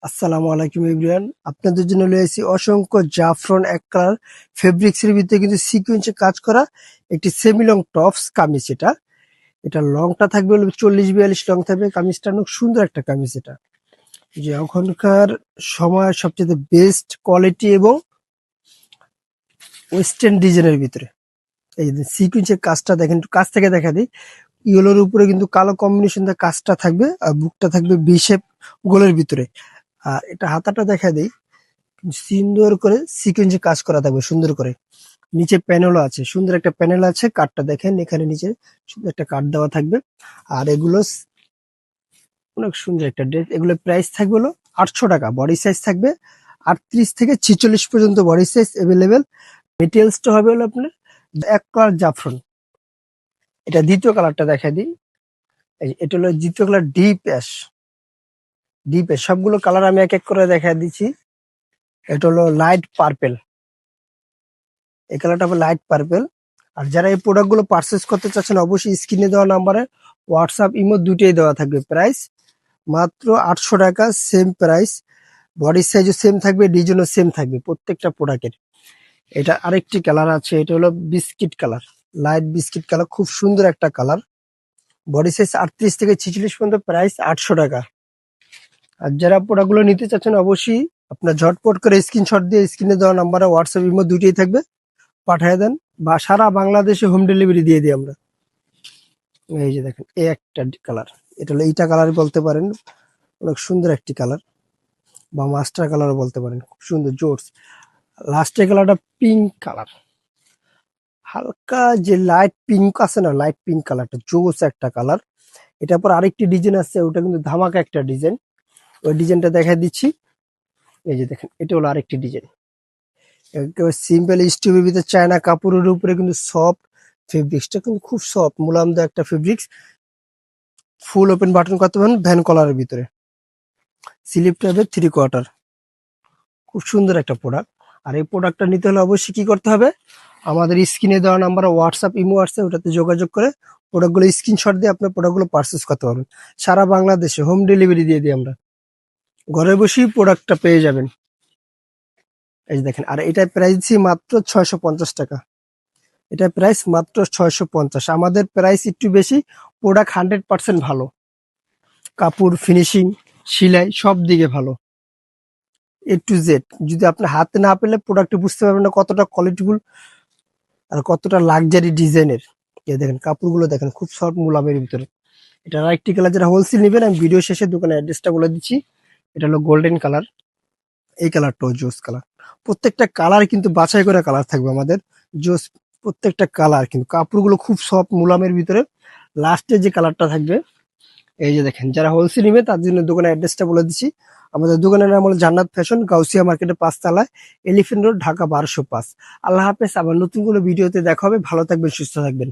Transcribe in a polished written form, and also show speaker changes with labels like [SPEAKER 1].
[SPEAKER 1] আসসালামু আলাইকুম এভরিওয়ান, আপনাদের জন্য রয়েছে অসংখ্য জাফরান এক কালার ফেব্রিক্স এর ভিতরে কিন্তু সিকোয়েন্সে কাজ করা একটি সেমি লং টপস কামিজ। এটা লংটা থাকবে হলো 40-42 লং থাকবে। কামিজটা অনেক সুন্দর একটা কামিজ। এটা যে এখনকার সময় সবচেয়ে বেস্ট কোয়ালিটি এবং ওয়েস্টার্ন ডিজাইনের ভিতরে এই যে সিকোয়েন্সের কাজটা দেখেন, একটু কাছ থেকে দেখা দিই। ইয়েলোর উপরে কিন্তু কালো কম্বিনেশন দিয়ে কাজটা থাকবে, আর বুকটা থাকবে ভি শেপ গোলের ভিতরে। আর এটা হাতাটা দেখা দিই, সুন্দর করে সিকোয়েন্সে কাজ করা থাকবে সুন্দর করে। নিচে প্যানেলও আছে, সুন্দর একটা প্যানেল আছে। কাঠটা দেখেন, এখানে নিচে সুন্দর একটা কাঠ দেওয়া থাকবে। আর এগুলো অনেক সুন্দর একটা ড্রেস। এগুলো প্রাইস থাকবে হলো 800 টাকা। বডি সাইজ থাকবে 38 থেকে 46 পর্যন্ত বডি সাইজ অ্যাভেলেবেল। মেটেরিয়ালসটা হবে হলো আপনার এক কালার জাফরান। এটা দ্বিতীয় কালারটা দেখা দিই। এটা হলো দ্বিতীয় colour deep ash. Deep ash সবগুলো কালার আমি এক এক করে দেখা দিচ্ছি। এটা হলো লাইট পার্পেল, এই কালারটা হবে লাইট পার্পেল। আর যারা এই প্রোডাক্ট গুলো পারচেস করতে চাচ্ছেন অবশ্যই স্ক্রিনে দেওয়া নাম্বারে হোয়াটসঅ্যাপ ইমো দুটোই দেওয়া থাকবে। প্রাইস মাত্র 800 টাকা, সেম প্রাইস। বডি সাইজও সেম থাকবে, ডিজাইনও সেম থাকবে প্রত্যেকটা প্রোডাক্টের। এটা আরেকটি কালার আছে, এটা হলো biscuit colour, light biscuit colour, খুব সুন্দর একটা কালার। বডি সাইজ 38 থেকে 46 পর্যন্ত, প্রাইস 800 টাকা। আর যারা প্রোডাক্ট গুলো নিতে চাচ্ছেন অবশ্যই আপনার ঝটপট করে স্ক্রিনশট দিয়ে স্ক্রিনে দেওয়া নাম্বারে হোয়াটসঅ্যাপ ইমো দুটোই থাকবে, পাঠিয়ে দেন। বা সারা বাংলাদেশে হোম ডেলিভারি দিয়ে দিই আমরা। এই যে দেখেন, এই একটা কালার, এটা হলো ইটা কালার বলতে পারেন, অনেক সুন্দর একটি কালার, বা মাস্টার কালার বলতে পারেন, খুব সুন্দর জোরস। লাস্টের কালারটা পিঙ্ক কালার, হালকা যে লাইট পিঙ্ক আছে না, লাইট পিঙ্ক কালারটা জোস একটা কালার। এটার পর আরেকটি ডিজাইন আছে, ওটা কিন্তু ধামাকা একটা ডিজাইন। ওই ডিজাইনটা দেখা দিচ্ছি। এই যে দেখেন, এটা হলো আরেকটি ডিজাইন। একেবারে সিম্পল স্টিভের ভিতরে চায়না কাপড়ের উপরে কিন্তু সফট ফেব্রিক্সটা কিন্তু খুব সফট মুলায়মদার একটা ফেব্রিক্স। ফুল ওপেন বাটন করতে পারেন ভ্যান কলারের ভিতরে। স্লিপটা হবে 3/4। খুব সুন্দর একটা প্রোডাক্ট। আর এই প্রোডাক্টটা নিতে হলে অবশ্যই কি করতে হবে, আমাদের স্ক্রিনে দেওয়া নাম্বার হোয়াটসঅ্যাপ ইমো আছে, ওটাতে যোগাযোগ করে প্রোডাক্টগুলো স্ক্রিনশট দিয়ে আপনার প্রোডাক্টগুলো পারচেস করতে পারবেন। সারা বাংলাদেশে হোম ডেলিভারি দিয়ে দিই আমরা, ঘরে বসেই প্রোডাক্টটা পেয়ে যাবেন। এই যে দেখেন, আর এটার প্রাইস মাত্র 650 টাকা। এটা প্রাইস মাত্র 650। আমাদের প্রাইস একটু বেশি, প্রোডাক্ট 100% ভালো, কাপড় ফিনিশিং সেলাই সব দিকে ভালো, এ টু জেড। যদি আপনি হাতে না পেলে প্রোডাক্ট বুঝতে পারবেন না কতটা কোয়ালিটিফুল আর কতটা লাক্সারি ডিজাইনের। এই দেখেন কাপড়গুলো দেখেন, খুব সফট মুলামের ভিতরে। এটা আরেকটি কালার, যারা হোলসেল নেবেন আমি ভিডিও শেষে দোকানের অ্যাড্রেসটা বলে দিচ্ছি। এটা হলো গোল্ডেন কালার, এই কালারটাও জোস কালার। প্রত্যেকটা কালার কিন্তু বাছাই করে কালার থাকবে আমাদের, জোস প্রত্যেকটা কালার। কিন্তু কাপড়গুলো খুব সফট মুলামের ভিতরে। লাস্টে যে কালারটা থাকবে, এই যে দেখেন, যারা হোলসেল নিবে তার জন্য দোকানের অ্যাড্রেসটা বলে দিচ্ছি। আমাদের দোকানের নাম হলো জান্নাত ফ্যাশন, গাউসিয়া মার্কেটের 5 তলায়, এলিফ্যান্ট রোড, ঢাকা 1205। আল্লাহ হাফেজ। আবার নতুন কোনো ভিডিওতে দেখা হবে। ভালো থাকবেন, সুস্থ থাকবেন।